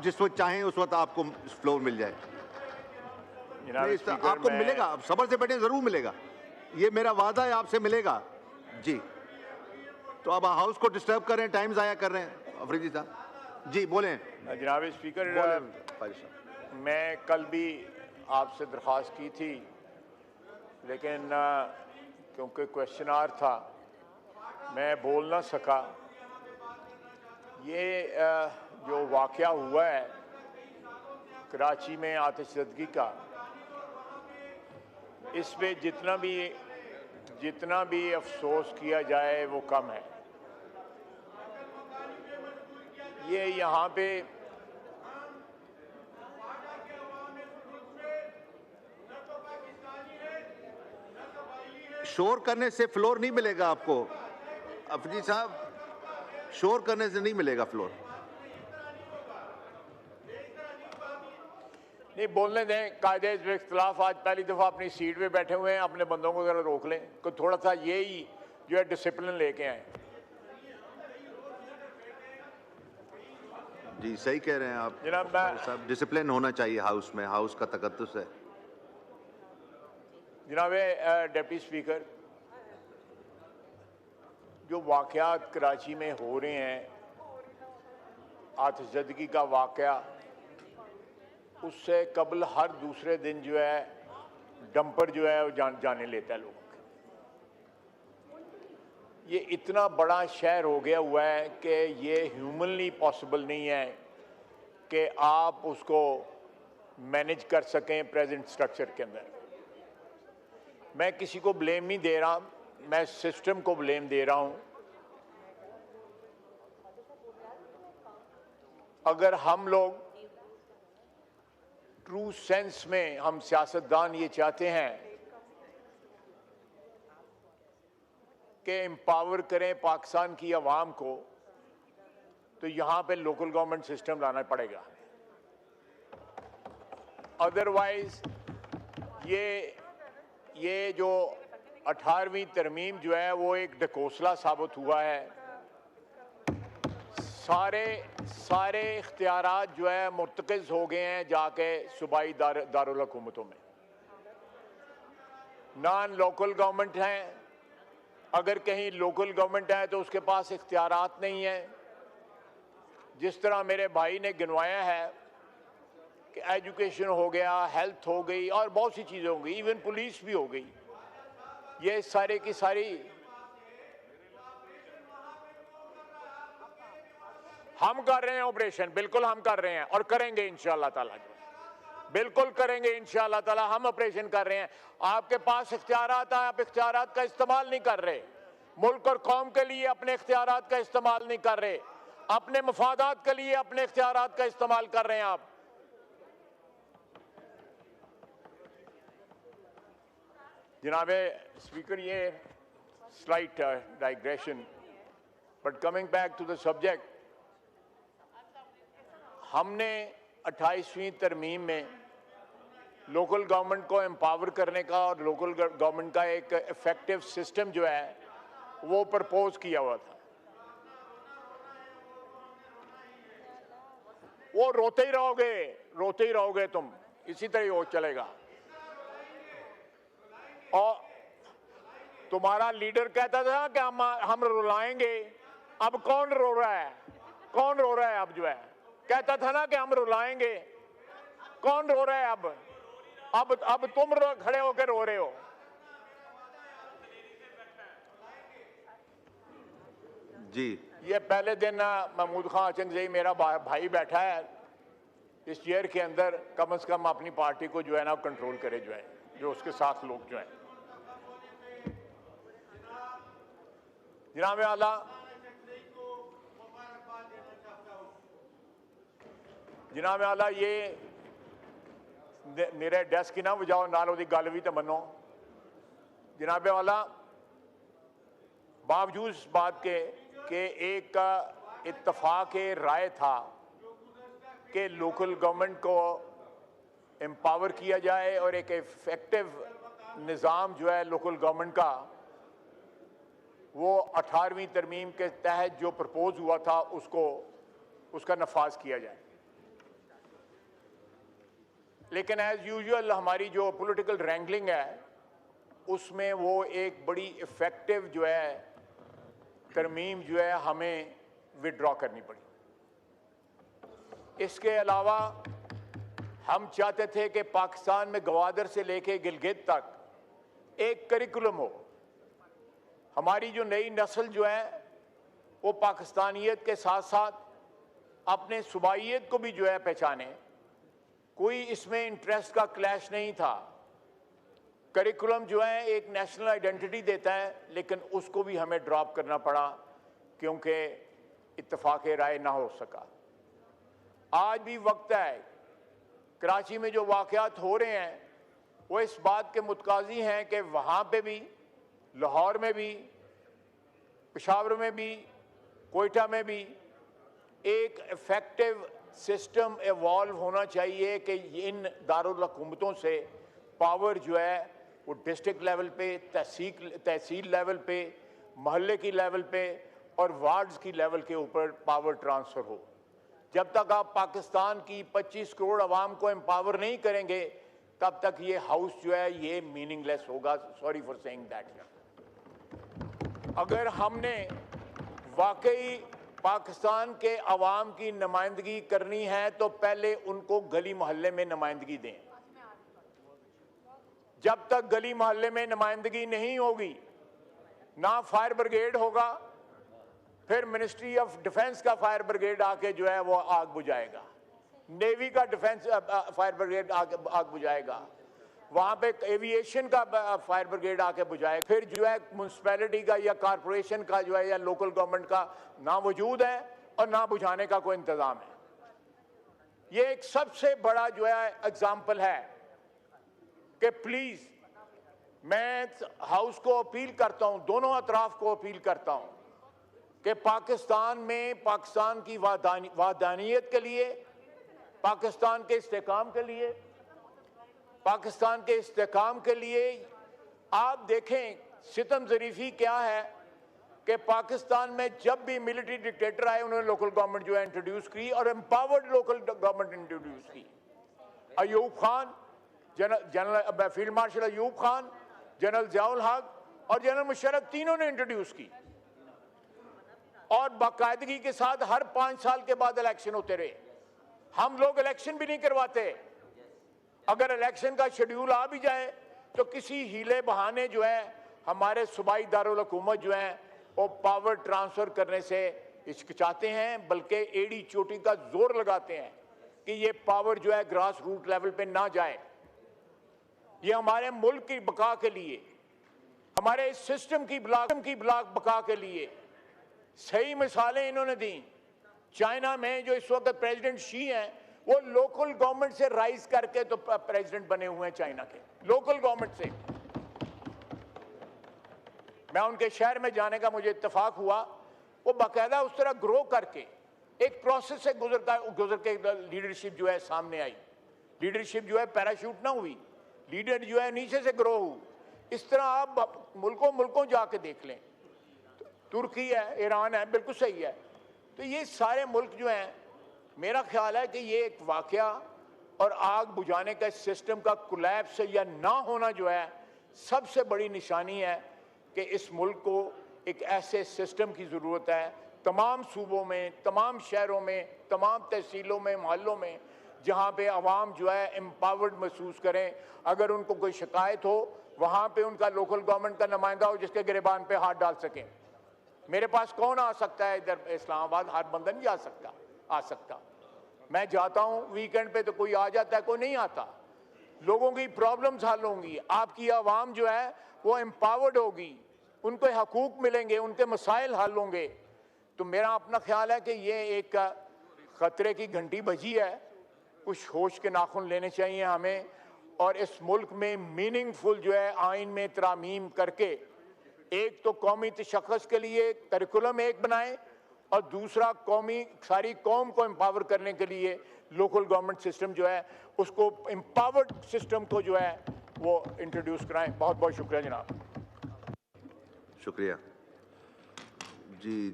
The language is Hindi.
जिस वक्त चाहें उस वक्त आपको फ्लोर मिल जाए। आपको मिलेगा, आप सब्र से बैठे, जरूर मिलेगा, ये मेरा वादा है, आपसे मिलेगा जी। तो अब हाउस को डिस्टर्ब कर रहे हैं, टाइम जाया कर रहे हैं अफरीदी साहब जी, बोलें। जनाब स्पीकर, मैं कल भी आपसे दरख्वास्त की थी, लेकिन क्योंकि क्वेश्चन आवर था मैं बोल ना सका। ये जो वाक़या हुआ है कराची में आतिशज़दगी का, इस पे जितना भी अफसोस किया जाए वो कम है। ये यहाँ पे शोर करने से फ्लोर नहीं मिलेगा आपको अफरीदी साहब, शोर करने से नहीं मिलेगा फ्लोर। नहीं, बोलने दें, कायदे पे इख्तिलाफ। आज पहली दफ़ा अपनी सीट पे बैठे हुए हैं, अपने बंदों को ज़रा रोक लें, को थोड़ा सा यही जो है डिसिप्लिन लेके आए। जी सही कह रहे हैं आप जनाब, साहब, डिसिप्लिन होना चाहिए हाउस में, हाउस का तकद्दुस है। जनाब डिप्टी स्पीकर, जो वाक़यात कराची में हो रहे हैं, आतिशज़दगी का वाक़या, उससे कबल हर दूसरे दिन जो है डंपर जो है वो जाने लेता है लोगों के। ये इतना बड़ा शहर हो गया हुआ है कि ये ह्यूमनली पॉसिबल नहीं है कि आप उसको मैनेज कर सकें प्रेजेंट स्ट्रक्चर के अंदर। मैं किसी को ब्लेम नहीं दे रहा, मैं सिस्टम को ब्लेम दे रहा हूं। अगर हम लोग ट्रू सेंस में, हम सियासतदान ये चाहते हैं कि एम्पावर करें पाकिस्तान की आवाम को, तो यहां पे लोकल गवर्नमेंट सिस्टम लाना पड़ेगा। अदरवाइज ये जो 18वीं तरमीम जो है वो एक ढकोसला साबित हुआ है। सारे इख्तियारात जो है मुर्तकज़ हो गए हैं जाके सूबाई दारुल हुकूमतों में। नॉन लोकल गवर्नमेंट हैं, अगर कहीं लोकल गवर्नमेंट है तो उसके पास इख्तियारात नहीं है। जिस तरह मेरे भाई ने गिनवाया है कि एजुकेशन हो गया, हेल्थ हो गई और बहुत सी चीज़ें हो गई, इवन पुलिस भी हो गई। ये सारे की सारी हम कर रहे हैं ऑपरेशन, बिल्कुल हम कर रहे हैं और करेंगे इंशाअल्लाह ताला, बिल्कुल करेंगे इंशाअल्लाह ताला। हम ऑपरेशन कर रहे हैं। आपके पास इख्तियारात हैं, आप इख्तियारात का इस्तेमाल नहीं कर रहे। मुल्क और कौम के लिए अपने इख्तियारात का इस्तेमाल नहीं कर रहे, अपने मफादात के लिए अपने इख्तियारात का इस्तेमाल कर रहे हैं आप। जनाबे स्पीकर, ये slight digression, but coming back to the subject, हमने 28वीं तरमीम में लोकल गवर्नमेंट को एम्पावर करने का और लोकल गवर्नमेंट का एक इफेक्टिव सिस्टम जो है वो प्रपोज किया हुआ था। वो रोते ही रहोगे तुम, इसी तरह वो चलेगा। और तुम्हारा लीडर कहता था कि हम रुलाएंगे। अब कौन रो रहा है? कौन रो रहा है अब? जो है कहता था ना कि हम रुलाएंगे, कौन रो रहा है अब तुम खड़े होकर रो रहे हो। जी, ये पहले दिन महमूद खान अचंगज़ई मेरा भाई बैठा है इस चेयर के अंदर, कम से कम अपनी पार्टी को जो है ना कंट्रोल करे, जो है जो उसके साथ लोग जो हैं। जनाब आला, जनाब आला, ये मेरे डेस्क की ना बजाओ, नाल ओदी गल भी तो मनो। जनाब आला, बावजूद इस बात के एक इत्तफाक राय था कि लोकल गवर्नमेंट को एम्पावर किया जाए और एक इफेक्टिव निज़ाम जो है लोकल गवर्नमेंट का, वो 18वीं तरमीम के तहत जो प्रपोज हुआ था उसका नफाज किया जाए। लेकिन एज यूजुअल हमारी जो पॉलिटिकल रैंगलिंग है उसमें वो एक बड़ी इफेक्टिव जो है तरमीम जो है हमें विड्रॉ करनी पड़ी। इसके अलावा हम चाहते थे कि पाकिस्तान में गवादर से लेके गिलगित तक एक करिकुलम हो। हमारी जो नई नस्ल जो है वो पाकिस्तानियत के साथ साथ अपने सूबाइयत को भी जो है पहचाने। कोई इसमें इंटरेस्ट का क्लैश नहीं था। करिकुलम जो है एक नेशनल आइडेंटिटी देता है, लेकिन उसको भी हमें ड्रॉप करना पड़ा क्योंकि इत्तेफाक राय ना हो सका। आज भी वक्त है, कराची में जो वाक़यात हो रहे हैं वो इस बात के मुतकाज़ी हैं कि वहाँ पे भी, लाहौर में भी, पेशावर में भी, कोयटा में भी एक इफेक्टिव सिस्टम इवॉल्व होना चाहिए कि इन दारुल हुकूमतों से पावर जो है वो डिस्ट्रिक्ट लेवल पे, तहसील लेवल पे, महल्ले की लेवल पे और वार्ड्स की लेवल के ऊपर पावर ट्रांसफ़र हो। जब तक आप पाकिस्तान की 25 करोड़ आवाम को एम्पावर नहीं करेंगे तब तक ये हाउस जो है ये मीनिंगलेस होगा। Sorry for saying that. अगर हमने वाकई पाकिस्तान के अवाम की नुमाइंदगी करनी है तो पहले उनको गली मोहल्ले में नुमाइंदगी दें। जब तक गली मोहल्ले में नुमाइंदगी नहीं होगी, ना फायर ब्रिगेड होगा, फिर मिनिस्ट्री ऑफ डिफेंस का फायर ब्रिगेड आके जो है वो आग बुझाएगा, नेवी का डिफेंस फायर ब्रिगेड आके आग बुझाएगा, वहां पे एविएशन का फायर ब्रिगेड आके बुझाएगा, फिर जो है म्यूनसिपैलिटी का या कारपोरेशन का जो है या लोकल गवर्नमेंट का ना वजूद है और ना बुझाने का कोई इंतजाम है। ये एक सबसे बड़ा जो है एग्जाम्पल है कि प्लीज मैं हाउस को अपील करता हूं, दोनों अतराफ को अपील करता हूं कि पाकिस्तान में पाकिस्तान की वादानियत के लिए, पाकिस्तान के इस्तेकाम के लिए, पाकिस्तान के इस्तेकाम के लिए आप देखें सितम ज़रीफ़ी क्या है कि पाकिस्तान में जब भी मिलिट्री डिक्टेटर आए उन्होंने लोकल गवर्नमेंट जो है इंट्रोड्यूस की और एम्पावर्ड लोकल गवर्नमेंट इंट्रोड्यूस की। Ayub Khan, general field marshal Ayub Khan, general Ziaul हक और जनरल मुशर्रफ तीनों ने इंट्रोड्यूस की और बाकायदगी के साथ हर 5 साल के बाद इलेक्शन होते रहे। हम लोग इलेक्शन भी नहीं करवाते। अगर इलेक्शन का शेड्यूल आ भी जाए तो किसी हीले बहाने जो है हमारे सूबाई दारुल हुकूमत जो है वो पावर ट्रांसफर करने से हिचकिचाते हैं, बल्कि एड़ी चोटी का जोर लगाते हैं कि ये पावर जो है ग्रास रूट लेवल पे ना जाए। ये हमारे मुल्क की बका के लिए, हमारे इस सिस्टम की ब्लॉक बका के लिए सही मिसालें इन्होंने दी। चाइना में जो इस वक्त प्रेसिडेंट शी हैं वो लोकल गवर्नमेंट से राइज करके तो प्रेसिडेंट बने हुए हैं चाइना के, लोकल गवर्नमेंट से। मैं उनके शहर में जाने का मुझे इत्तेफाक हुआ, वो बाकायदा उस तरह ग्रो करके एक प्रोसेस से गुजर के लीडरशिप जो है सामने आई। लीडरशिप जो है पैराशूट ना हुई, लीडर जो है नीचे से ग्रो हुई। इस तरह आप मुल्कों जाके देख लें, तुर्की है, ईरान है, बिल्कुल सही है। तो ये सारे मुल्क जो हैं, मेरा ख्याल है कि ये एक वाकया और आग बुझाने का सिस्टम का कोलैप्स या ना होना जो है सबसे बड़ी निशानी है कि इस मुल्क को एक ऐसे सिस्टम की ज़रूरत है तमाम सूबों में, तमाम शहरों में, तमाम तहसीलों में, मोहल्लों में, जहाँ पे आवाम जो है एम्पावर्ड महसूस करें। अगर उनको कोई शिकायत हो वहाँ पे उनका लोकल गवर्नमेंट का नुमाइंदा हो जिसके गिरबान पे हाथ डाल सकें। मेरे पास कौन आ सकता है इधर इस्लामाबाद? हर बंदा नहीं आ सकता। मैं जाता हूँ वीकेंड पे तो कोई आ जाता है, कोई नहीं आता। लोगों की प्रॉब्लम्स हल होंगी, आपकी आवाम जो है वो एम्पावर्ड होगी, उनको हकूक मिलेंगे, उनके मसाइल हल होंगे। तो मेरा अपना ख्याल है कि ये एक ख़तरे की घंटी बजी है। कुछ होश के नाखून लेने चाहिए हमें और इस मुल्क में मीनिंगफुल जो है आइन में तरामीम करके एक तो कौमी तशख़्ख़ुस के लिए करिकुलम एक बनाएं और दूसरा सारी कौम को एम्पावर करने के लिए लोकल गवर्नमेंट सिस्टम जो है उसको एम्पावर्ड सिस्टम को जो है वो इंट्रोड्यूस कराएं। बहुत बहुत शुक्रिया जनाब। शुक्रिया जी।